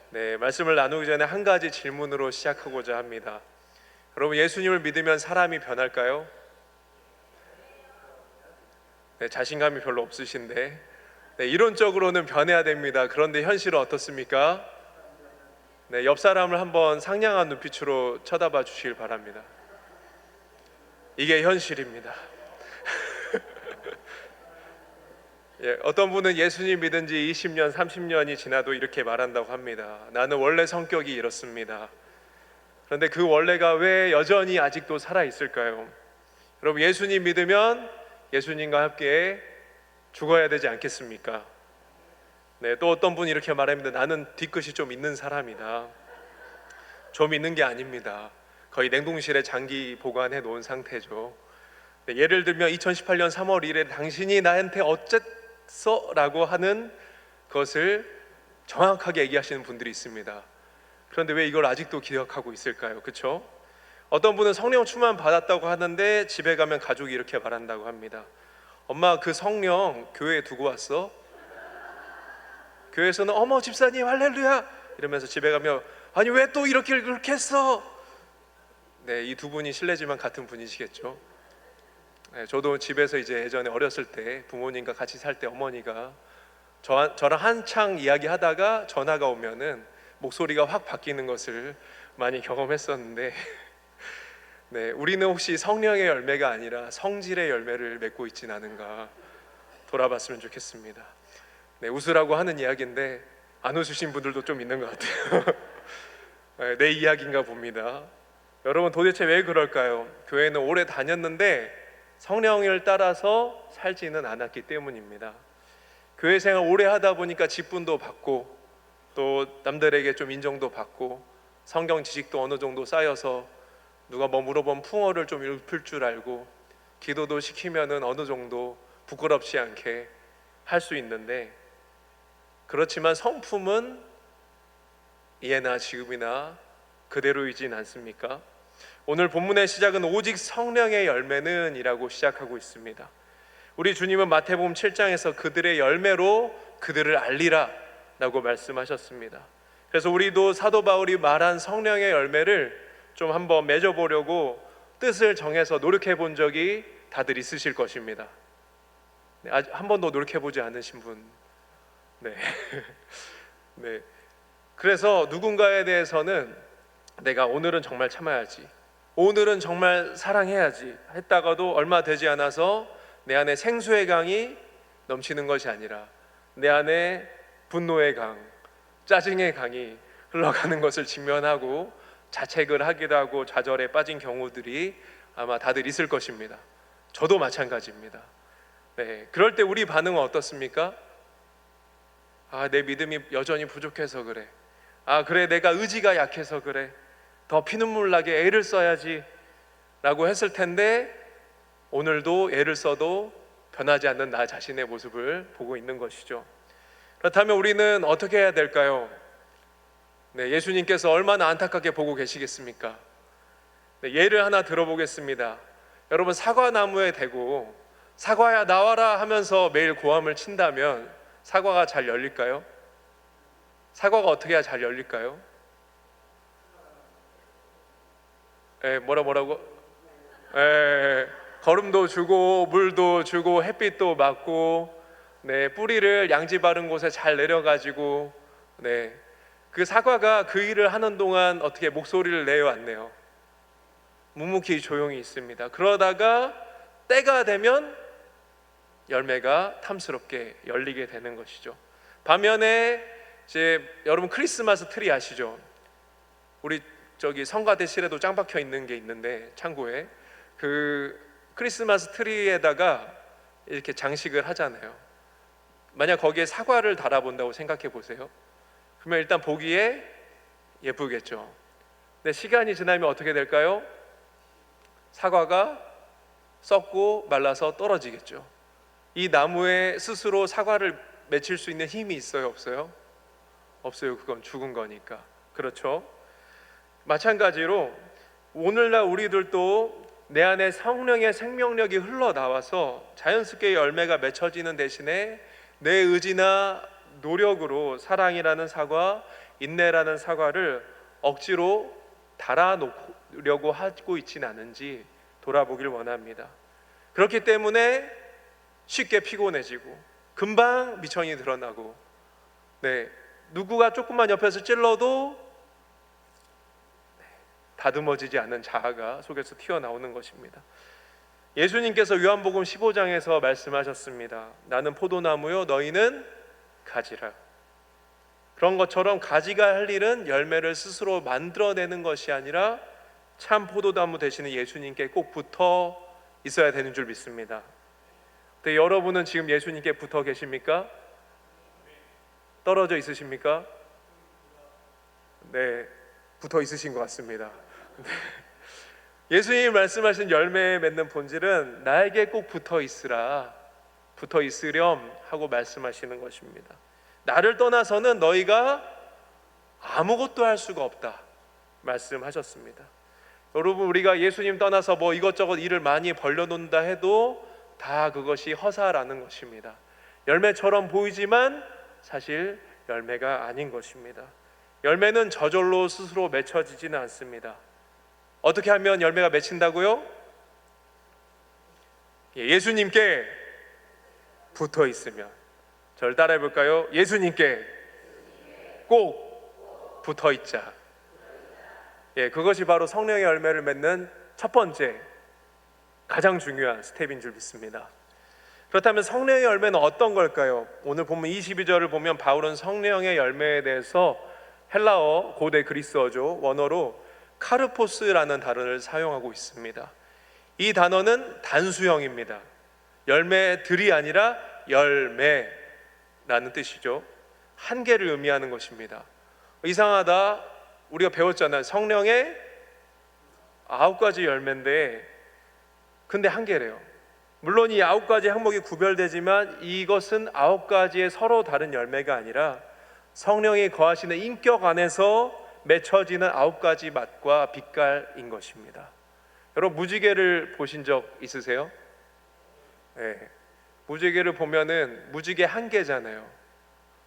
네, 말씀을 나누기 전에 한 가지 질문으로 시작하고자 합니다. 여러분, 예수님을 믿으면 사람이 변할까요? 네, 자신감이 별로 없으신데, 네, 이론적으로는 변해야 됩니다. 그런데 현실은 어떻습니까? 네, 옆 사람을 한번 상냥한 눈빛으로 쳐다봐 주시길 바랍니다. 이게 현실입니다. 예, 어떤 분은 예수님 믿은 지 20년, 30년이 지나도 이렇게 말한다고 합니다. 나는 원래 성격이 이렇습니다. 그런데 그 원래가 왜 여전히 아직도 살아 있을까요? 여러분, 예수님 믿으면 예수님과 함께 죽어야 되지 않겠습니까? 네, 또 어떤 분이 이렇게 말합니다. 나는 뒤끝이 좀 있는 사람이다. 좀 있는 게 아닙니다. 거의 냉동실에 장기 보관해 놓은 상태죠. 네, 예를 들면 2018년 3월 1일 당신이 나한테 어쨌어? 라고 하는 것을 정확하게 얘기하시는 분들이 있습니다. 그런데 왜 이걸 아직도 기억하고 있을까요? 그렇죠? 어떤 분은 성령 충만 받았다고 하는데 집에 가면 가족이 이렇게 말한다고 합니다. 엄마, 그 성령 교회에 두고 왔어? 교회에서는 어머 집사님 할렐루야 이러면서 집에 가면 아니 왜 또 이렇게 그렇게 했어? 네, 이 두 분이 실례지만 같은 분이시겠죠. 네, 저도 집에서 이제 예전에 어렸을 때 부모님과 같이 살 때 어머니가 저랑 한창 이야기하다가 전화가 오면은 목소리가 확 바뀌는 것을 많이 경험했었는데 네, 우리는 혹시 성령의 열매가 아니라 성질의 열매를 맺고 있진 않은가 돌아봤으면 좋겠습니다. 네, 웃으라고 하는 이야기인데 안 웃으신 분들도 좀 있는 것 같아요. 네, 내 이야기인가 봅니다. 여러분, 도대체 왜 그럴까요? 교회는 오래 다녔는데 성령을 따라서 살지는 않았기 때문입니다. 교회 생활 오래 하다 보니까 직분도 받고 또 남들에게 좀 인정도 받고 성경 지식도 어느 정도 쌓여서 누가 뭐 물어보면 풍어를 좀 읊을 줄 알고 기도도 시키면은 어느 정도 부끄럽지 않게 할 수 있는데, 그렇지만 성품은 예나 지금이나 그대로이진 않습니까? 오늘 본문의 시작은 오직 성령의 열매는 이라고 시작하고 있습니다. 우리 주님은 마태복음 7장에서 그들의 열매로 그들을 알리라 라고 말씀하셨습니다. 그래서 우리도 사도 바울이 말한 성령의 열매를 좀 한번 맺어보려고 뜻을 정해서 노력해 본 적이 다들 있으실 것입니다. 네, 아직 한 번도 노력해 보지 않으신 분. 네. 네. 그래서 누군가에 대해서는 내가 오늘은 정말 참아야지, 오늘은 정말 사랑해야지 했다가도 얼마 되지 않아서 내 안에 생수의 강이 넘치는 것이 아니라 내 안에 분노의 강, 짜증의 강이 흘러가는 것을 직면하고 자책을 하기도 하고 좌절에 빠진 경우들이 아마 다들 있을 것입니다. 저도 마찬가지입니다. 네, 그럴 때 우리 반응은 어떻습니까? 아, 내 믿음이 여전히 부족해서 그래. 아, 그래, 내가 의지가 약해서 그래. 더 피눈물 나게 애를 써야지 라고 했을 텐데 오늘도 애를 써도 변하지 않는 나 자신의 모습을 보고 있는 것이죠. 그렇다면 우리는 어떻게 해야 될까요? 네, 예수님께서 얼마나 안타깝게 보고 계시겠습니까? 네, 예를 하나 들어보겠습니다. 여러분, 사과나무에 대고 사과야 나와라 하면서 매일 고함을 친다면 사과가 잘 열릴까요? 사과가 어떻게 해야 잘 열릴까요? 뭐라고? 거름도 주고 물도 주고 햇빛도 맞고, 네, 뿌리를 양지 바른 곳에 잘 내려가지고, 네, 그 사과가 그 일을 하는 동안 어떻게 목소리를 내요, 안 내요? 묵묵히 조용히 있습니다. 그러다가 때가 되면 열매가 탐스럽게 열리게 되는 것이죠. 반면에 이제 여러분 크리스마스 트리 아시죠? 우리 저기 성가대실에도 짱 박혀 있는 게 있는데 창고에 그 크리스마스 트리에다가 이렇게 장식을 하잖아요. 만약 거기에 사과를 달아본다고 생각해 보세요. 그러면 일단 보기에 예쁘겠죠. 근데 시간이 지나면 어떻게 될까요? 사과가 썩고 말라서 떨어지겠죠. 이 나무에 스스로 사과를 맺힐 수 있는 힘이 있어요, 없어요? 없어요. 그건 죽은 거니까. 그렇죠? 마찬가지로 오늘날 우리들도 내 안에 성령의 생명력이 흘러나와서 자연스럽게 열매가 맺혀지는 대신에 내 의지나 노력으로 사랑이라는 사과, 인내라는 사과를 억지로 달아놓으려고 하고 있지는 않은지 돌아보길 원합니다. 그렇기 때문에 쉽게 피곤해지고 금방 미천이 드러나고, 누구가 조금만 옆에서 찔러도 다듬어지지 않는 자아가 속에서 튀어나오는 것입니다. 예수님께서 요한복음 15장에서 말씀하셨습니다. 나는 포도나무요 너희는 가지라. 그런 것처럼 가지가 할 일은 열매를 스스로 만들어내는 것이 아니라 참 포도나무 되시는 예수님께 꼭 붙어 있어야 되는 줄 믿습니다. 근데 여러분은 지금 예수님께 붙어 계십니까? 떨어져 있으십니까? 네, 붙어 있으신 것 같습니다. 예수님이 말씀하신 열매 맺는 본질은 나에게 꼭 붙어 있으라, 붙어 있으렴 하고 말씀하시는 것입니다. 나를 떠나서는 너희가 아무것도 할 수가 없다 말씀하셨습니다. 여러분, 우리가 예수님 떠나서 뭐 이것저것 일을 많이 벌려놓는다 해도 다 그것이 허사라는 것입니다. 열매처럼 보이지만 사실 열매가 아닌 것입니다. 열매는 저절로 스스로 맺혀지지는 않습니다. 어떻게 하면 열매가 맺힌다고요? 예수님께 붙어 있으면. 저를 따라해 볼까요? 예수님께 꼭 붙어 있자. 그것이 바로 성령의 열매를 맺는 첫 번째, 가장 중요한 스텝인 줄 믿습니다. 그렇다면 성령의 열매는 어떤 걸까요? 오늘 본문 22절을 보면 바울은 성령의 열매에 대해서 헬라어, 고대 그리스어죠, 원어로 카르포스라는 단어를 사용하고 있습니다. 이 단어는 단수형입니다. 열매들이 아니라 열매라는 뜻이죠. 한 개를 의미하는 것입니다. 이상하다, 우리가 배웠잖아요. 성령의 9가지 열매인데 근데 한 개래요. 물론 이 9가지 항목이 구별되지만 이것은 9가지의 서로 다른 열매가 아니라 성령이 거하시는 인격 안에서 맺혀지는 9가지 맛과 빛깔인 것입니다. 여러분, 무지개를 보신 적 있으세요? 네. 무지개를 보면은 무지개 한 개잖아요.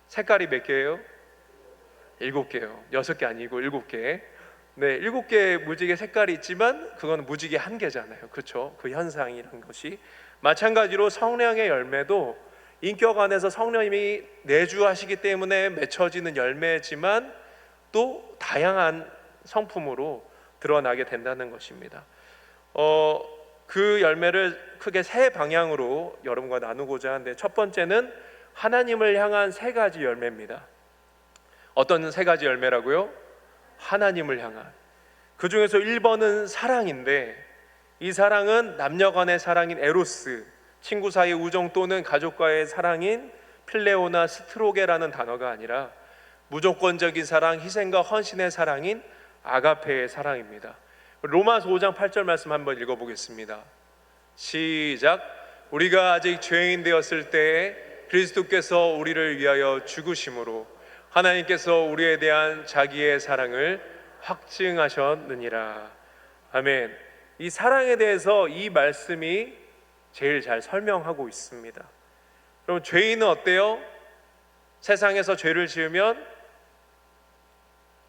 색깔이 몇 개예요? 7개요. 6개 아니고 7개. 네, 7개의 무지개 색깔이 있지만 그건 무지개 한 개잖아요. 그렇죠? 그 현상이란 것이 마찬가지로 성령의 열매도 인격 안에서 성령님이 내주하시기 때문에 맺혀지는 열매지만 또 다양한 성품으로 드러나게 된다는 것입니다. 그 열매를 크게 세 방향으로 여러분과 나누고자 하는데, 첫 번째는 하나님을 향한 3가지 열매입니다. 어떤 3가지 열매라고요? 하나님을 향한. 그 중에서 1번은 사랑인데, 이 사랑은 남녀 간의 사랑인 에로스, 친구 사이의 우정 또는 가족과의 사랑인 필레오나 스트로게라는 단어가 아니라 무조건적인 사랑, 희생과 헌신의 사랑인 아가페의 사랑입니다. 로마서 5장 8절 말씀 한번 읽어보겠습니다. 시작. 우리가 아직 죄인 되었을 때에 그리스도께서 우리를 위하여 죽으심으로 하나님께서 우리에 대한 자기의 사랑을 확증하셨느니라. 아멘. 이 사랑에 대해서 이 말씀이 제일 잘 설명하고 있습니다. 그럼 죄인은 어때요? 세상에서 죄를 지으면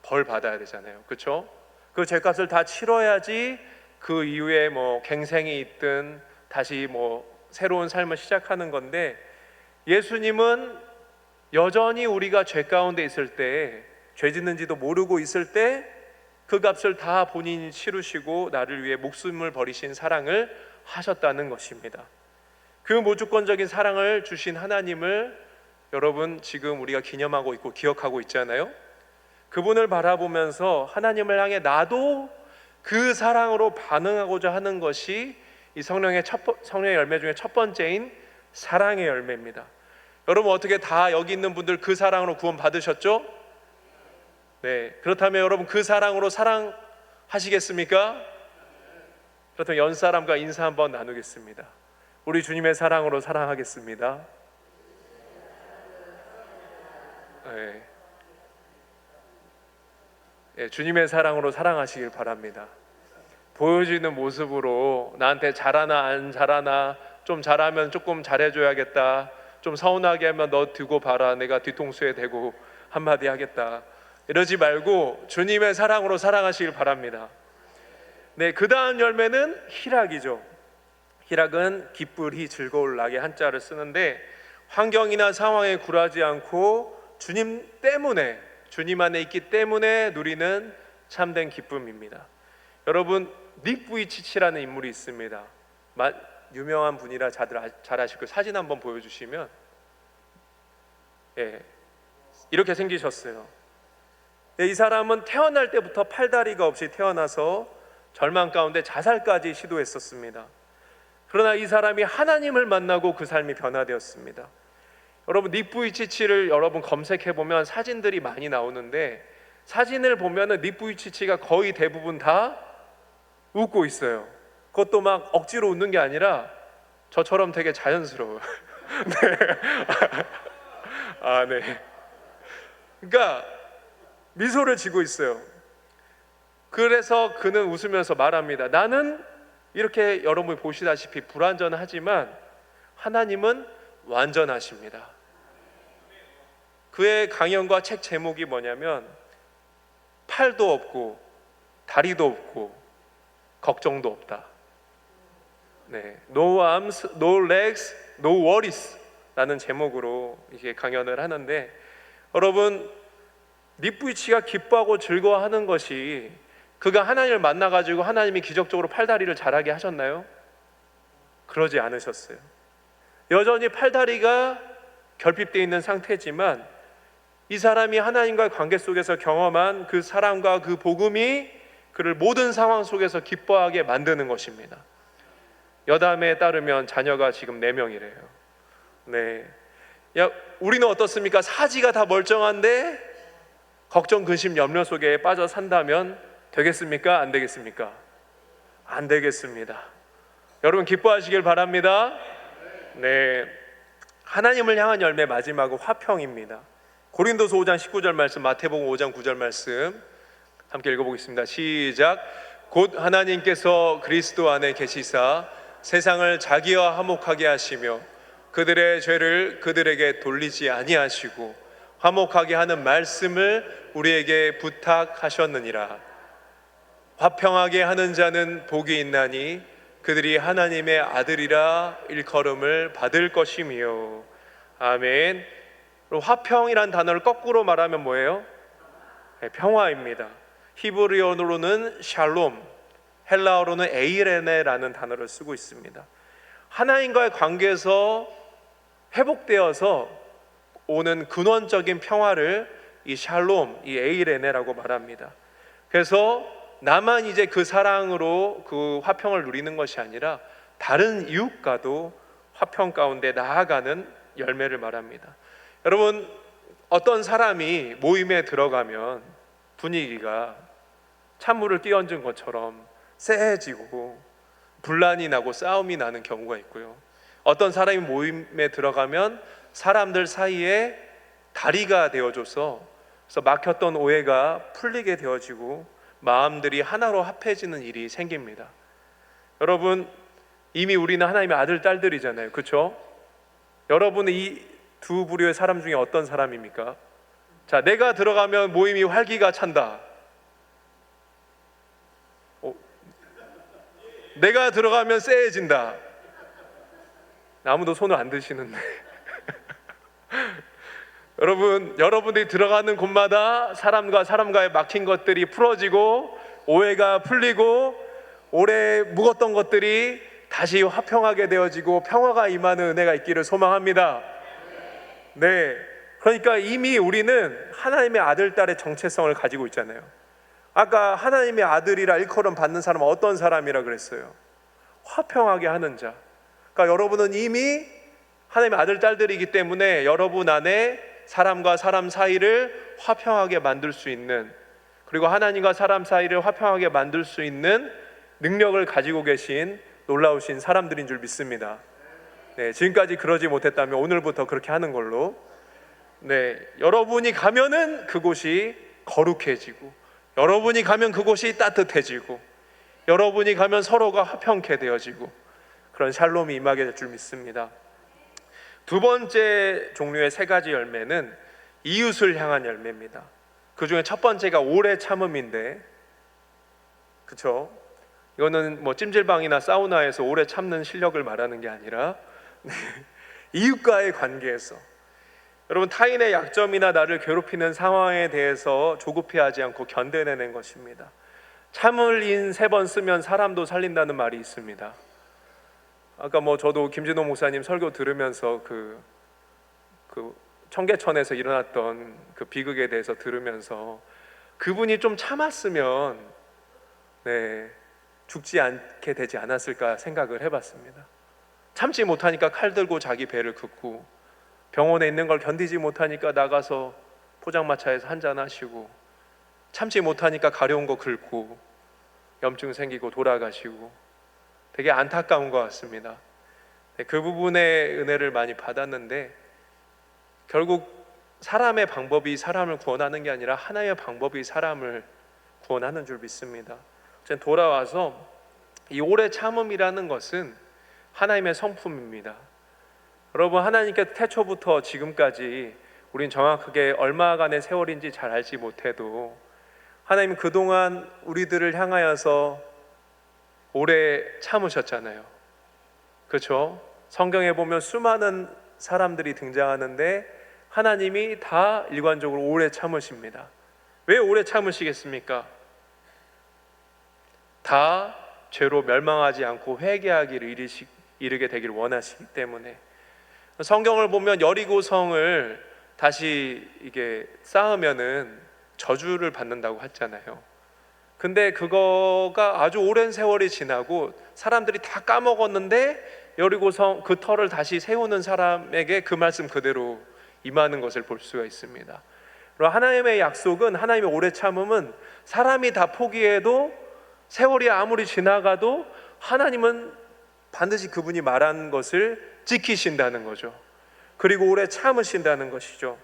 벌 받아야 되잖아요. 그렇죠? 그 죄값을 다 치러야지 그 이후에 뭐 갱생이 있든 다시 뭐 새로운 삶을 시작하는 건데, 예수님은 여전히 우리가 죄 가운데 있을 때, 죄 짓는지도 모르고 있을 때 그 값을 다 본인이 치르시고 나를 위해 목숨을 버리신 사랑을 하셨다는 것입니다. 그 무조건적인 사랑을 주신 하나님을 여러분 지금 우리가 기념하고 있고 기억하고 있잖아요. 그분을 바라보면서 하나님을 향해 나도 그 사랑으로 반응하고자 하는 것이 이 성령의 열매 중에 첫 번째인 사랑의 열매입니다. 여러분, 어떻게 다 여기 있는 분들 그 사랑으로 구원 받으셨죠? 네, 그렇다면 여러분 그 사랑으로 사랑하시겠습니까? 그렇다면 연사람과 인사 한번 나누겠습니다. 우리 주님의 사랑으로 사랑하겠습니다. 네. 네, 주님의 사랑으로 사랑하시길 바랍니다. 보여지는 모습으로 나한테 잘하나 안 잘하나, 좀 잘하면 조금 잘해줘야겠다, 좀 서운하게 하면 너 두고 봐라, 내가 뒤통수에 대고 한마디 하겠다, 이러지 말고 주님의 사랑으로 사랑하시길 바랍니다. 네, 그 다음 열매는 희락이죠. 희락은 기쁘리 즐거울 낙의 한자를 쓰는데, 환경이나 상황에 굴하지 않고 주님 때문에, 주님 안에 있기 때문에 누리는 참된 기쁨입니다. 여러분, 닉 부이치치라는 인물이 있습니다. 유명한 분이라 잘 아실 거예요. 사진 한번 보여주시면, 이렇게 생기셨어요. 이 사람은 태어날 때부터 팔다리가 없이 태어나서 절망 가운데 자살까지 시도했었습니다. 그러나 이 사람이 하나님을 만나고 그 삶이 변화되었습니다. 여러분, 닉 부이치치를 여러분 검색해 보면 사진들이 많이 나오는데, 사진을 보면은 닉 부이치치가 거의 대부분 다 웃고 있어요. 그것도 막 억지로 웃는 게 아니라 저처럼 되게 자연스러워요. 네. 네. 그러니까 미소를 지고 있어요. 그래서 그는 웃으면서 말합니다. 나는 이렇게 여러분이 보시다시피 불완전하지만 하나님은 완전하십니다. 그의 강연과 책 제목이 뭐냐면, 팔도 없고 다리도 없고 걱정도 없다. 네, No arms, no legs, no worries 라는 제목으로 이게 강연을 하는데, 여러분, 닉 부이치가 기뻐하고 즐거워하는 것이 그가 하나님을 만나가지고 하나님이 기적적으로 팔다리를 자라게 하셨나요? 그러지 않으셨어요. 여전히 팔다리가 결핍되어 있는 상태지만 이 사람이 하나님과의 관계 속에서 경험한 그 사랑과 그 복음이 그를 모든 상황 속에서 기뻐하게 만드는 것입니다. 여담에 따르면 자녀가 지금 4명이래요. 네. 우리는 어떻습니까? 사지가 다 멀쩡한데 걱정, 근심, 염려 속에 빠져 산다면 되겠습니까? 안 되겠습니까? 안 되겠습니다. 여러분, 기뻐하시길 바랍니다. 네. 하나님을 향한 열매, 마지막은 화평입니다. 고린도서 5장 19절 말씀, 마태복음 5장 9절 말씀 함께 읽어보겠습니다. 시작. 곧 하나님께서 그리스도 안에 계시사 세상을 자기와 화목하게 하시며 그들의 죄를 그들에게 돌리지 아니하시고 화목하게 하는 말씀을 우리에게 부탁하셨느니라. 화평하게 하는 자는 복이 있나니 그들이 하나님의 아들이라 일컬음을 받을 것이며. 아멘. 화평이란 단어를 거꾸로 말하면 뭐예요? 평화입니다. 히브리어로는 샬롬, 헬라어로는 에이레네라는 단어를 쓰고 있습니다. 하나님과의 관계에서 회복되어서 오는 근원적인 평화를 이 샬롬, 이 에이레네라고 말합니다. 그래서 나만 이제 그 사랑으로 그 화평을 누리는 것이 아니라 다른 이웃과도 화평 가운데 나아가는 열매를 말합니다. 여러분, 어떤 사람이 모임에 들어가면 분위기가 찬물을 끼얹은 것처럼 쎄해지고 분란이 나고 싸움이 나는 경우가 있고요. 어떤 사람이 모임에 들어가면 사람들 사이에 다리가 되어줘서 그래서 막혔던 오해가 풀리게 되어지고 마음들이 하나로 합해지는 일이 생깁니다. 여러분, 이미 우리는 하나님의 아들, 딸들이잖아요. 그렇죠? 여러분은 이 두 부류의 사람 중에 어떤 사람입니까? 자, 내가 들어가면 모임이 활기가 찬다. 내가 들어가면 쎄해진다. 아무도 손을 안 드시는데 여러분들이 들어가는 곳마다 사람과 사람과의 막힌 것들이 풀어지고 오해가 풀리고 오래 묵었던 것들이 다시 화평하게 되어지고 평화가 임하는 은혜가 있기를 소망합니다. 네, 그러니까 이미 우리는 하나님의 아들, 딸의 정체성을 가지고 있잖아요. 아까 하나님의 아들이라 일컬음 받는 사람은 어떤 사람이라 그랬어요? 화평하게 하는 자. 그러니까 여러분은 이미 하나님의 아들, 딸들이기 때문에 여러분 안에 사람과 사람 사이를 화평하게 만들 수 있는, 그리고 하나님과 사람 사이를 화평하게 만들 수 있는 능력을 가지고 계신 놀라우신 사람들인 줄 믿습니다. 네, 지금까지 그러지 못했다면 오늘부터 그렇게 하는 걸로. 네, 여러분이 가면은 그곳이 거룩해지고, 여러분이 가면 그곳이 따뜻해지고, 여러분이 가면 서로가 화평케 되어지고, 그런 샬롬이 임하게 될 줄 믿습니다. 두 번째 종류의 3가지 열매는 이웃을 향한 열매입니다. 그 중에 첫 번째가 오래 참음인데, 그쵸? 이거는 뭐 찜질방이나 사우나에서 오래 참는 실력을 말하는 게 아니라 이웃과의 관계에서, 여러분, 타인의 약점이나 나를 괴롭히는 상황에 대해서 조급해하지 않고 견뎌내는 것입니다. 참을 인 3번 쓰면 사람도 살린다는 말이 있습니다. 아까 뭐 저도 김진호 목사님 설교 들으면서 그 청계천에서 일어났던 그 비극에 대해서 들으면서 그분이 좀 참았으면 죽지 않게 되지 않았을까 생각을 해봤습니다. 참지 못하니까 칼 들고 자기 배를 긋고, 병원에 있는 걸 견디지 못하니까 나가서 포장마차에서 한잔 하시고, 참지 못하니까 가려운 거 긁고, 염증 생기고 돌아가시고, 되게 안타까운 것 같습니다. 그 부분의 은혜를 많이 받았는데, 결국 사람의 방법이 사람을 구원하는 게 아니라 하나의 방법이 사람을 구원하는 줄 믿습니다. 돌아와서 이 오래 참음이라는 것은 하나님의 성품입니다. 여러분, 하나님께 태초부터 지금까지 우린 정확하게 얼마간의 세월인지 잘 알지 못해도 하나님은 그동안 우리들을 향하여서 오래 참으셨잖아요. 그렇죠? 성경에 보면 수많은 사람들이 등장하는데 하나님이 다 일관적으로 오래 참으십니다. 왜 오래 참으시겠습니까? 다 죄로 멸망하지 않고 회개하기를 이르게 되기를 원하시기 때문에. 성경을 보면 여리고성을 다시 이게 쌓으면은 저주를 받는다고 했잖아요. 근데 그거가 아주 오랜 세월이 지나고 사람들이 다 까먹었는데 여리고성 그 터를 다시 세우는 사람에게 그 말씀 그대로 임하는 것을 볼 수가 있습니다. 그리고 하나님의 약속은, 하나님의 오래 참음은 사람이 다 포기해도, 세월이 아무리 지나가도 하나님은 반드시 그분이 말한 것을 지키신다는 거죠. 그리고 오래 참으신다는 것이죠.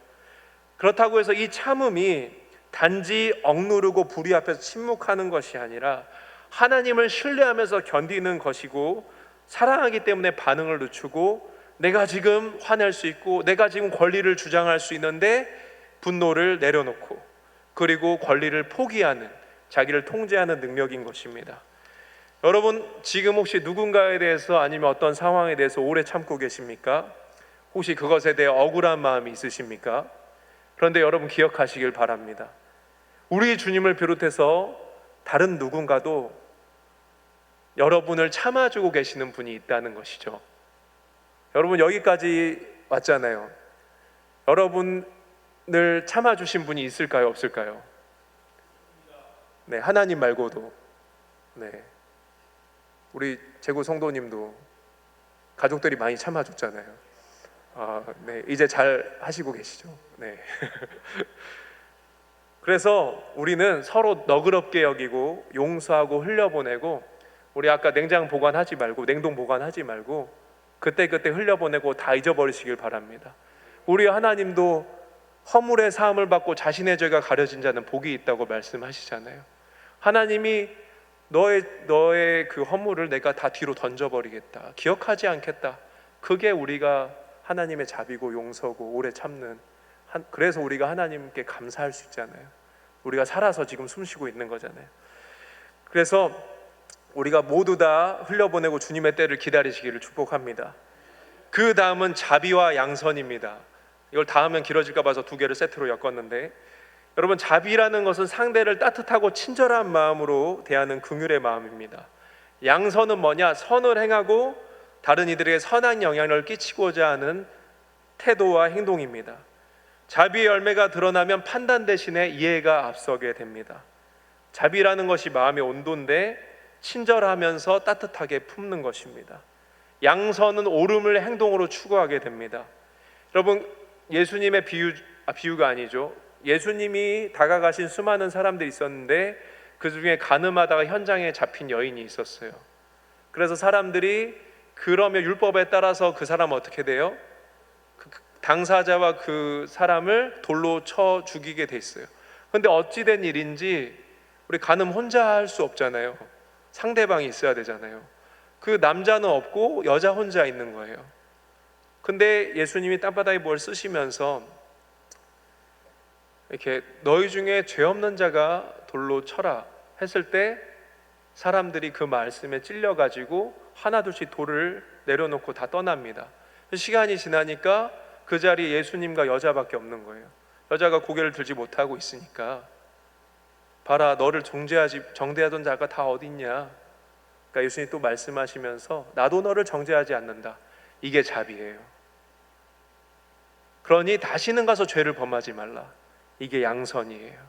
그렇다고 해서 이 참음이 단지 억누르고 불의 앞에서 침묵하는 것이 아니라 하나님을 신뢰하면서 견디는 것이고, 사랑하기 때문에 반응을 늦추고, 내가 지금 화낼 수 있고 내가 지금 권리를 주장할 수 있는데 분노를 내려놓고, 그리고 권리를 포기하는, 자기를 통제하는 능력인 것입니다. 여러분, 지금 혹시 누군가에 대해서 아니면 어떤 상황에 대해서 오래 참고 계십니까? 혹시 그것에 대해 억울한 마음이 있으십니까? 그런데 여러분, 기억하시길 바랍니다. 우리 주님을 비롯해서 다른 누군가도 여러분을 참아주고 계시는 분이 있다는 것이죠. 여러분, 여기까지 왔잖아요. 여러분을 참아주신 분이 있을까요? 없을까요? 네, 하나님 말고도. 네, 우리 재구 성도님도 가족들이 많이 참아줬잖아요. 네, 이제 잘 하시고 계시죠? 네. 그래서 우리는 서로 너그럽게 여기고 용서하고 흘려보내고, 우리 아까 냉장 보관하지 말고, 냉동 보관하지 말고 그때그때 흘려보내고 다 잊어버리시길 바랍니다. 우리 하나님도 허물의 사함을 받고 자신의 죄가 가려진 자는 복이 있다고 말씀하시잖아요. 하나님이 너의 그 허물을 내가 다 뒤로 던져버리겠다, 기억하지 않겠다. 그게 우리가 하나님의 자비고 용서고 오래 참는, 그래서 우리가 하나님께 감사할 수 있잖아요. 우리가 살아서 지금 숨쉬고 있는 거잖아요. 그래서 우리가 모두 다 흘려보내고 주님의 때를 기다리시기를 축복합니다. 그 다음은 자비와 양선입니다. 이걸 다 하면 길어질까 봐서 2개를 세트로 엮었는데, 여러분, 자비라는 것은 상대를 따뜻하고 친절한 마음으로 대하는 긍휼의 마음입니다. 양선은 뭐냐? 선을 행하고 다른 이들에게 선한 영향을 끼치고자 하는 태도와 행동입니다. 자비의 열매가 드러나면 판단 대신에 이해가 앞서게 됩니다. 자비라는 것이 마음의 온도인데 친절하면서 따뜻하게 품는 것입니다. 양선은 옳음을 행동으로 추구하게 됩니다. 여러분, 예수님의 비유가 아니죠. 예수님이 다가가신 수많은 사람들이 있었는데 그 중에 가늠하다가 현장에 잡힌 여인이 있었어요. 그래서 사람들이 그러면 율법에 따라서 그 사람 어떻게 돼요? 당사자와 그 사람을 돌로 쳐 죽이게 돼 있어요. 그런데 어찌된 일인지 우리 가늠 혼자 할 수 없잖아요. 상대방이 있어야 되잖아요. 그 남자는 없고 여자 혼자 있는 거예요. 근데 예수님이 땅바닥에 뭘 쓰시면서 이렇게 너희 중에 죄 없는 자가 돌로 쳐라 했을 때 사람들이 그 말씀에 찔려 가지고 하나둘씩 돌을 내려놓고 다 떠납니다. 시간이 지나니까 그 자리에 예수님과 여자밖에 없는 거예요. 여자가 고개를 들지 못하고 있으니까 봐라, 너를 정죄하던 자가 다 어딨냐. 그러니까 예수님이 또 말씀하시면서 나도 너를 정죄하지 않는다. 이게 자비예요. 그러니 다시는 가서 죄를 범하지 말라. 이게 양선이에요.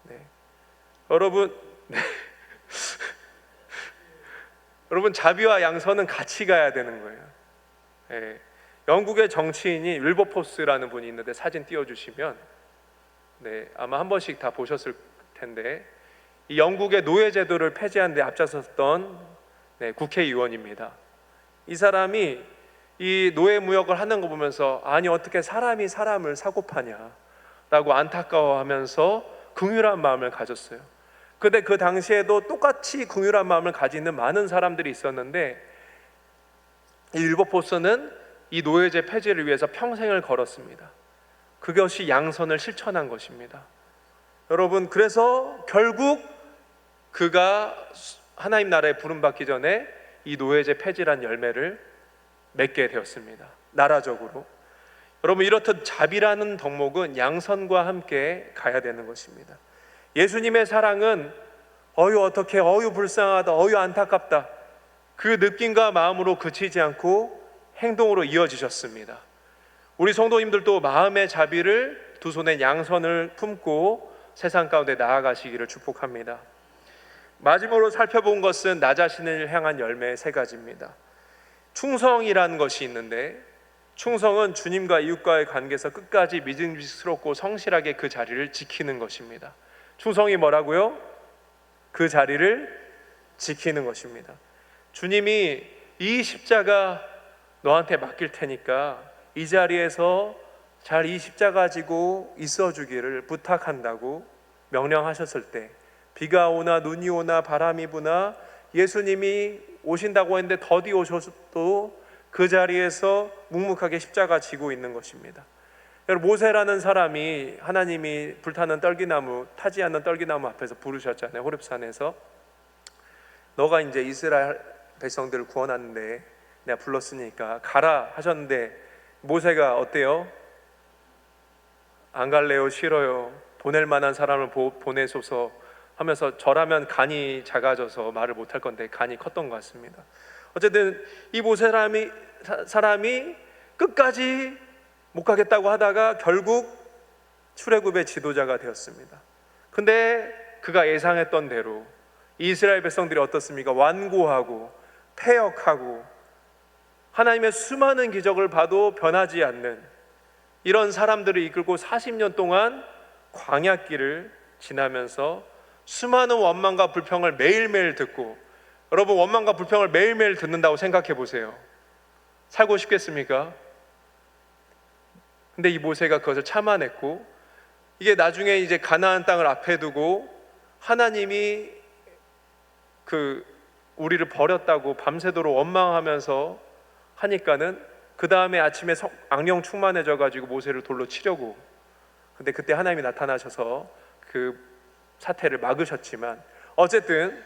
네. 여러분, 네. 여러분, 자비와 양선은 같이 가야 되는 거예요. 네. 영국의 정치인이 윌버포스라는 분이 있는데 사진 띄워주시면, 네, 아마 한 번씩 다 보셨을 텐데, 이 영국의 노예제도를 폐지하는 데 앞장섰던 국회의원입니다. 이 사람이 이 노예 무역을 하는 거 보면서 아니 어떻게 사람이 사람을 사고 파냐라고 안타까워하면서 긍휼한 마음을 가졌어요. 근데 그 당시에도 똑같이 긍휼한 마음을 가지는 많은 사람들이 있었는데 이 윌버포스는 이 노예제 폐지를 위해서 평생을 걸었습니다. 그것이 양선을 실천한 것입니다. 여러분, 그래서 결국 그가 하나님 나라에 부름받기 전에 이 노예제 폐지란 열매를 맺게 되었습니다. 나라적으로. 여러분, 이렇듯 자비라는 덕목은 양선과 함께 가야 되는 것입니다. 예수님의 사랑은 어유 어떻게, 어유 불쌍하다, 어유 안타깝다, 그 느낌과 마음으로 그치지 않고 행동으로 이어지셨습니다. 우리 성도님들도 마음의 자비를, 두 손에 양선을 품고 세상 가운데 나아가시기를 축복합니다. 마지막으로 살펴본 것은 나 자신을 향한 열매 세 가지입니다. 충성이라는 것이 있는데, 충성은 주님과 이웃과의 관계에서 끝까지 믿음직스럽고 성실하게 그 자리를 지키는 것입니다. 충성이 뭐라고요? 그 자리를 지키는 것입니다. 주님이 이 십자가 너한테 맡길 테니까 이 자리에서 잘 이 십자가 가지고 있어 주기를 부탁한다고 명령하셨을 때, 비가 오나 눈이 오나 바람이 부나 예수님이 오신다고 했는데 더디 오셔도 그 자리에서 묵묵하게 십자가 지고 있는 것입니다. 여러분, 모세라는 사람이 하나님이 불타는 떨기나무, 타지 않는 떨기나무 앞에서 부르셨잖아요. 호렙산에서. 너가 이제 이스라엘 백성들을 구원하는데 내가 불렀으니까 가라 하셨는데 모세가 어때요? 안 갈래요? 싫어요? 보낼 만한 사람을 보내소서 하면서 저라면 간이 작아져서 말을 못할 건데 간이 컸던 것 같습니다. 어쨌든 이 모세 사람이 끝까지 못 가겠다고 하다가 결국 출애굽의 지도자가 되었습니다. 근데 그가 예상했던 대로 이스라엘 백성들이 어떻습니까? 완고하고 패역하고 하나님의 수많은 기적을 봐도 변하지 않는 이런 사람들을 이끌고 40년 동안 광야길을 지나면서 수많은 원망과 불평을 매일매일 듣고, 여러분, 원망과 불평을 매일매일 듣는다고 생각해 보세요. 살고 싶겠습니까? 근데 이 모세가 그것을 참아냈고, 이게 나중에 이제 가나안 땅을 앞에 두고 하나님이 우리를 버렸다고 밤새도록 원망하면서 하니까는 그 다음에 아침에 악령 충만해져 가지고 모세를 돌로 치려고, 근데 그때 하나님이 나타나셔서 그 사태를 막으셨지만, 어쨌든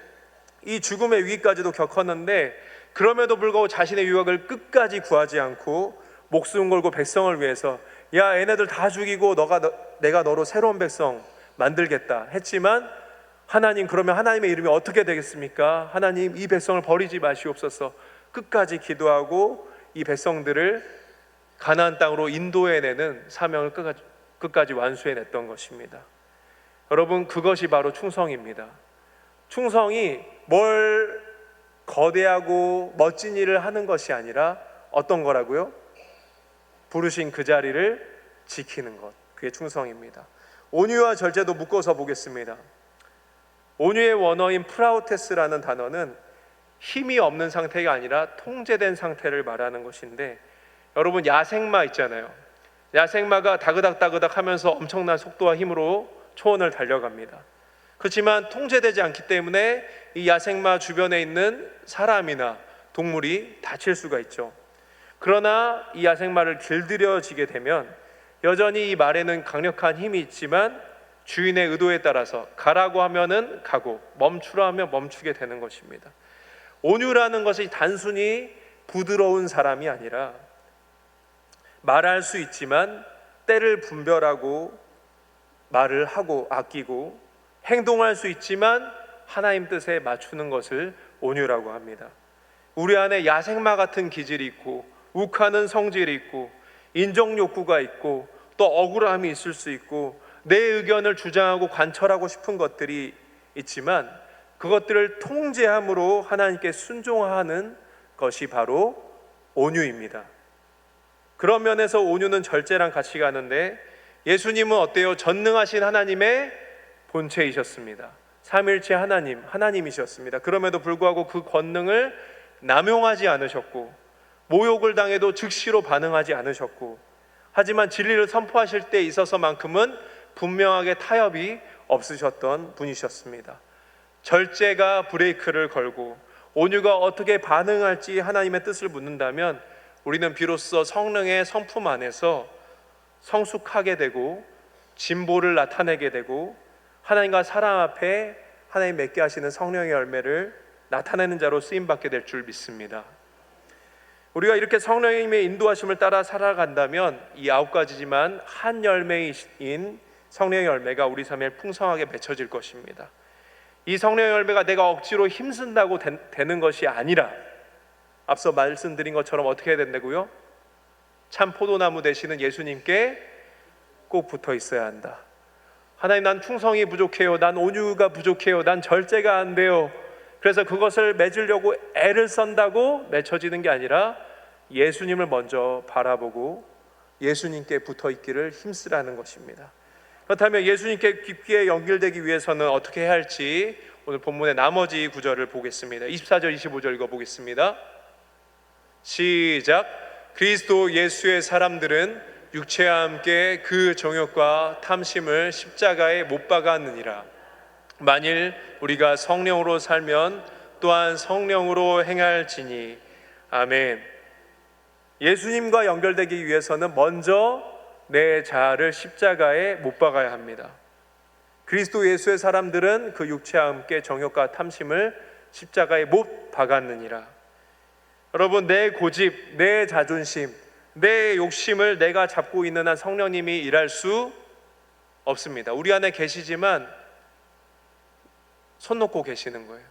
이 죽음의 위기까지도 겪었는데 그럼에도 불구하고 자신의 유업을 끝까지 구하지 않고 목숨 걸고 백성을 위해서 야, 얘네들 다 죽이고 내가 너로 새로운 백성 만들겠다 했지만, 하나님, 그러면 하나님의 이름이 어떻게 되겠습니까? 하나님, 이 백성을 버리지 마시옵소서. 끝까지 기도하고 이 백성들을 가나안 땅으로 인도해내는 사명을 끝까지 완수해냈던 것입니다. 여러분, 그것이 바로 충성입니다. 충성이 뭘 거대하고 멋진 일을 하는 것이 아니라 어떤 거라고요? 부르신 그 자리를 지키는 것, 그게 충성입니다. 온유와 절제도 묶어서 보겠습니다. 온유의 원어인 프라우테스라는 단어는 힘이 없는 상태가 아니라 통제된 상태를 말하는 것인데, 여러분, 야생마 있잖아요. 야생마가 다그닥다그닥 하면서 엄청난 속도와 힘으로 초원을 달려갑니다. 그렇지만 통제되지 않기 때문에 이 야생마 주변에 있는 사람이나 동물이 다칠 수가 있죠. 그러나 이 야생마를 길들여지게 되면 여전히 이 말에는 강력한 힘이 있지만 주인의 의도에 따라서 가라고 하면은 가고 멈추라 하면 멈추게 되는 것입니다. 온유라는 것이 단순히 부드러운 사람이 아니라 말할 수 있지만 때를 분별하고 말을 하고 아끼고 행동할 수 있지만 하나님 뜻에 맞추는 것을 온유라고 합니다. 우리 안에 야생마 같은 기질이 있고 욱하는 성질이 있고 인정 욕구가 있고 또 억울함이 있을 수 있고 내 의견을 주장하고 관철하고 싶은 것들이 있지만 그것들을 통제함으로 하나님께 순종하는 것이 바로 온유입니다. 그런 면에서 온유는 절제랑 같이 가는데 예수님은 어때요? 전능하신 하나님의 본체이셨습니다. 삼일체 하나님이셨습니다. 그럼에도 불구하고 그 권능을 남용하지 않으셨고 모욕을 당해도 즉시로 반응하지 않으셨고 하지만 진리를 선포하실 때 있어서만큼은 분명하게 타협이 없으셨던 분이셨습니다. 절제가 브레이크를 걸고 온유가 어떻게 반응할지 하나님의 뜻을 묻는다면 우리는 비로소 성령의 성품 안에서 성숙하게 되고 진보를 나타내게 되고 하나님과 사람 앞에 하나님 맺게 하시는 성령의 열매를 나타내는 자로 쓰임받게 될 줄 믿습니다. 우리가 이렇게 성령님의 인도하심을 따라 살아간다면 이 9가지지만 한 열매인 성령의 열매가 우리 삶에 풍성하게 맺혀질 것입니다. 이 성령의 열매가 내가 억지로 힘쓴다고 되는 것이 아니라 앞서 말씀드린 것처럼 어떻게 해야 된다고요? 참 포도나무 되시는 예수님께 꼭 붙어 있어야 한다. 하나님, 난 충성이 부족해요. 난 온유가 부족해요. 난 절제가 안 돼요. 그래서 그것을 맺으려고 애를 쓴다고 맺혀지는 게 아니라 예수님을 먼저 바라보고 예수님께 붙어 있기를 힘쓰라는 것입니다. 그렇다면 예수님께 깊게 연결되기 위해서는 어떻게 해야 할지 오늘 본문의 나머지 구절을 보겠습니다. 24절 25절 읽어보겠습니다. 시작. 그리스도 예수의 사람들은 육체와 함께 그 정욕과 탐심을 십자가에 못 박았느니라. 만일 우리가 성령으로 살면 또한 성령으로 행할지니. 아멘. 예수님과 연결되기 위해서는 먼저 내 자아를 십자가에 못 박아야 합니다. 그리스도 예수의 사람들은 그 육체와 함께 정욕과 탐심을 십자가에 못 박았느니라. 여러분, 내 고집, 내 자존심, 내 욕심을 내가 잡고 있는 한 성령님이 일할 수 없습니다. 우리 안에 계시지만 손 놓고 계시는 거예요.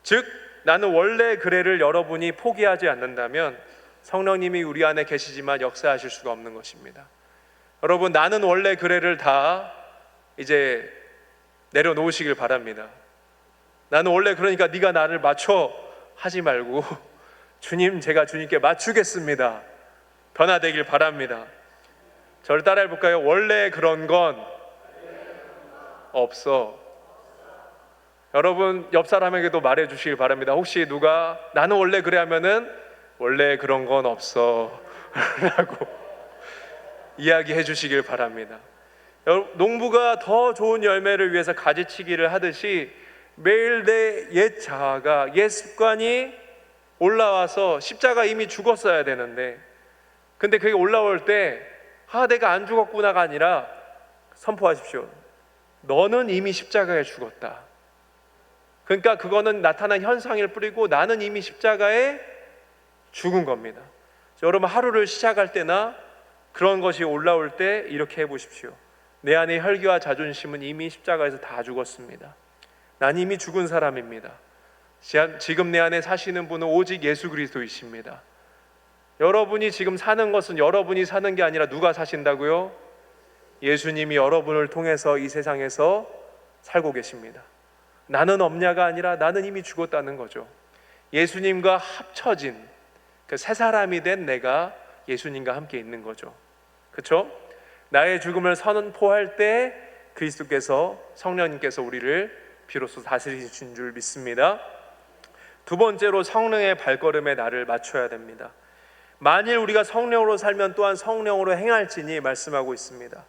즉 나는 원래 그래를 여러분이 포기하지 않는다면 성령님이 우리 안에 계시지만 역사하실 수가 없는 것입니다. 여러분, 나는 원래 그래를 다 이제 내려놓으시길 바랍니다. 나는 원래 그러니까 네가 나를 맞춰 하지 말고 주님, 제가 주님께 맞추겠습니다. 변화되길 바랍니다. 저를 따라해 볼까요? 원래 그런 건 없어. 여러분, 옆 사람에게도 말해 주시길 바랍니다. 혹시 누가 나는 원래 그래 하면은 원래 그런 건 없어 라고 이야기해 주시길 바랍니다. 농부가 더 좋은 열매를 위해서 가지치기를 하듯이 매일 내 옛 자아가, 옛 습관이 올라와서 십자가 이미 죽었어야 되는데 근데 그게 올라올 때 내가 안 죽었구나가 아니라 선포하십시오. 너는 이미 십자가에 죽었다. 그러니까 그거는 나타난 현상일 뿐이고 나는 이미 십자가에 죽은 겁니다. 여러분, 하루를 시작할 때나 그런 것이 올라올 때 이렇게 해보십시오. 내 안의 혈기와 자존심은 이미 십자가에서 다 죽었습니다. 난 이미 죽은 사람입니다. 지금 내 안에 사시는 분은 오직 예수 그리스도이십니다. 여러분이 지금 사는 것은 여러분이 사는 게 아니라 누가 사신다고요? 예수님이 여러분을 통해서 이 세상에서 살고 계십니다. 나는 없냐가 아니라 나는 이미 죽었다는 거죠. 예수님과 합쳐진 그 새 사람이 된 내가 예수님과 함께 있는 거죠. 그렇죠? 나의 죽음을 선포할 때 그리스도께서, 성령님께서 우리를 비로소 다스리신 줄 믿습니다. 두 번째로 성령의 발걸음에 나를 맞춰야 됩니다. 만일 우리가 성령으로 살면 또한 성령으로 행할지니 말씀하고 있습니다.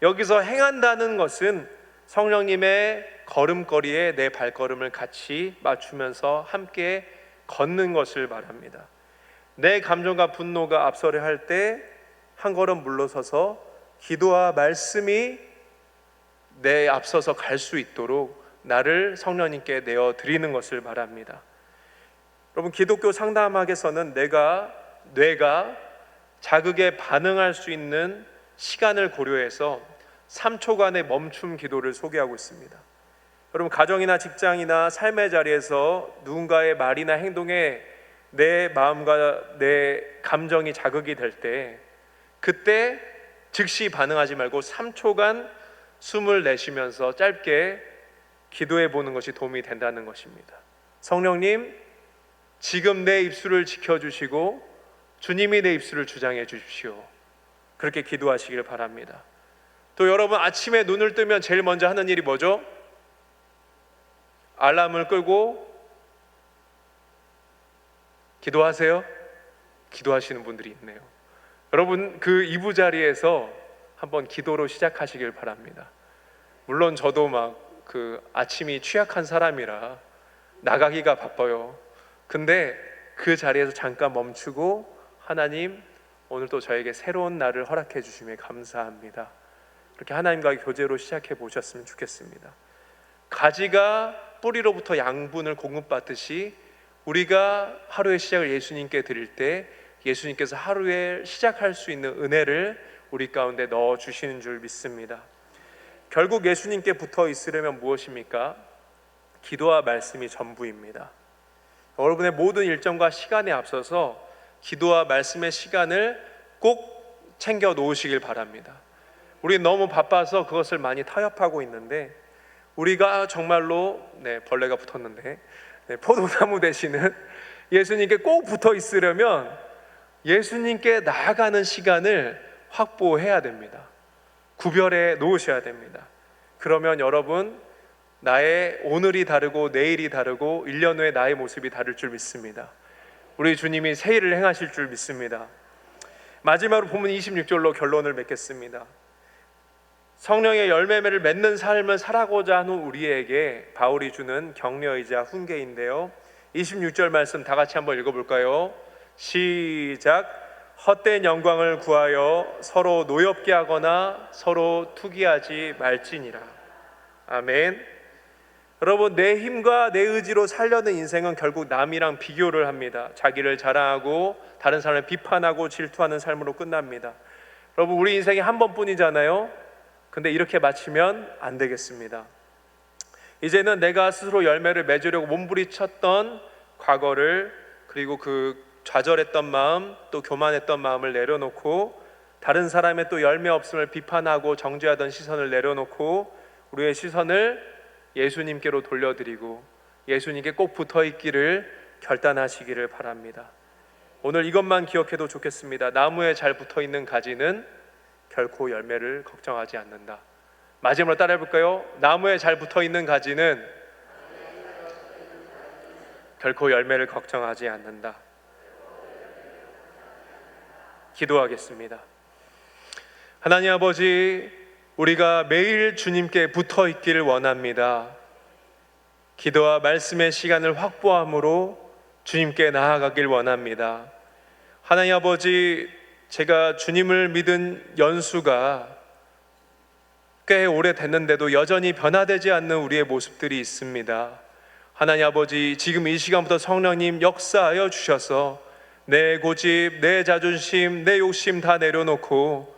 여기서 행한다는 것은 성령님의 걸음걸이에 내 발걸음을 같이 맞추면서 함께 걷는 것을 말합니다. 내 감정과 분노가 앞서려 할 때 한 걸음 물러서서 기도와 말씀이 내 앞서서 갈 수 있도록 나를 성령님께 내어 드리는 것을 바랍니다. 여러분, 기독교 상담학에서는 뇌가 자극에 반응할 수 있는 시간을 고려해서 3초간의 멈춤 기도를 소개하고 있습니다. 여러분, 가정이나 직장이나 삶의 자리에서 누군가의 말이나 행동에 내 마음과 내 감정이 자극이 될 때, 그때 즉시 반응하지 말고 3초간 숨을 내쉬면서 짧게 기도해 보는 것이 도움이 된다는 것입니다. 성령님, 지금 내 입술을 지켜주시고 주님이 내 입술을 주장해 주십시오. 그렇게 기도하시길 바랍니다. 또 여러분, 아침에 눈을 뜨면 제일 먼저 하는 일이 뭐죠? 알람을 끄고 기도하세요? 기도하시는 분들이 있네요. 여러분, 그 이부자리에서 한번 기도로 시작하시길 바랍니다. 물론 저도 아침이 취약한 사람이라 나가기가 바빠요. 근데 그 자리에서 잠깐 멈추고, 하나님, 오늘 또 저에게 새로운 날을 허락해 주심에 감사합니다. 그렇게 하나님과의 교제로 시작해 보셨으면 좋겠습니다. 가지가 뿌리로부터 양분을 공급받듯이 우리가 하루의 시작을 예수님께 드릴 때 예수님께서 하루에 시작할 수 있는 은혜를 우리 가운데 넣어 주시는 줄 믿습니다. 결국 예수님께 붙어 있으려면 무엇입니까? 기도와 말씀이 전부입니다. 여러분의 모든 일정과 시간에 앞서서 기도와 말씀의 시간을 꼭 챙겨 놓으시길 바랍니다. 우리 너무 바빠서 그것을 많이 타협하고 있는데, 우리가 정말로 벌레가 붙었는데 포도나무 되시는 예수님께 꼭 붙어 있으려면 예수님께 나아가는 시간을 확보해야 됩니다. 구별해 놓으셔야 됩니다. 그러면 여러분, 나의 오늘이 다르고 내일이 다르고 1년 후에 나의 모습이 다를 줄 믿습니다. 우리 주님이 새 일을 행하실 줄 믿습니다. 마지막으로 본문 26절로 결론을 맺겠습니다. 성령의 열매를 맺는 삶을 살아가고자 하는 우리에게 바울이 주는 격려이자 훈계인데요, 26절 말씀 다 같이 한번 읽어볼까요? 시작. 헛된 영광을 구하여 서로 노엽게 하거나 서로 투기하지 말지니라. 아멘. 여러분, 내 힘과 내 의지로 살려는 인생은 결국 남이랑 비교를 합니다. 자기를 자랑하고 다른 사람을 비판하고 질투하는 삶으로 끝납니다. 여러분, 우리 인생이 한 번뿐이잖아요. 근데 이렇게 마치면 안 되겠습니다. 이제는 내가 스스로 열매를 맺으려고 몸부림쳤던 과거를, 그리고 그 좌절했던 마음, 또 교만했던 마음을 내려놓고, 다른 사람의 또 열매 없음을 비판하고 정죄하던 시선을 내려놓고 우리의 시선을 예수님께로 돌려드리고 예수님께 꼭 붙어있기를 결단하시기를 바랍니다. 오늘 이것만 기억해도 좋겠습니다. 나무에 잘 붙어있는 가지는 결코 열매를 걱정하지 않는다. 마지막으로 따라해볼까요? 나무에 잘 붙어있는 가지는 결코 열매를 걱정하지 않는다. 기도하겠습니다. 하나님 아버지, 우리가 매일 주님께 붙어 있기를 원합니다. 기도와 말씀의 시간을 확보함으로 주님께 나아가길 원합니다. 하나님 아버지, 제가 주님을 믿은 연수가 꽤 오래됐는데도 여전히 변화되지 않는 우리의 모습들이 있습니다. 하나님 아버지, 지금 이 시간부터 성령님 역사하여 주셔서 내 고집, 내 자존심, 내 욕심 다 내려놓고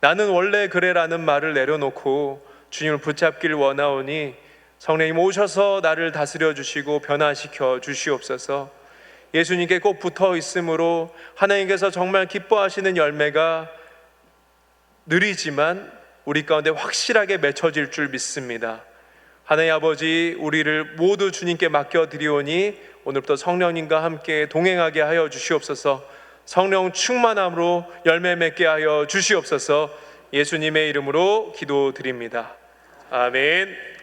나는 원래 그래라는 말을 내려놓고 주님을 붙잡기를 원하오니 성령님 오셔서 나를 다스려 주시고 변화시켜 주시옵소서. 예수님께 꼭 붙어 있으므로 하나님께서 정말 기뻐하시는 열매가 느리지만 우리 가운데 확실하게 맺혀질 줄 믿습니다. 하나님 아버지, 우리를 모두 주님께 맡겨드리오니 오늘부터 성령님과 함께 동행하게 하여 주시옵소서. 성령 충만함으로 열매 맺게 하여 주시옵소서. 예수님의 이름으로 기도드립니다. 아멘.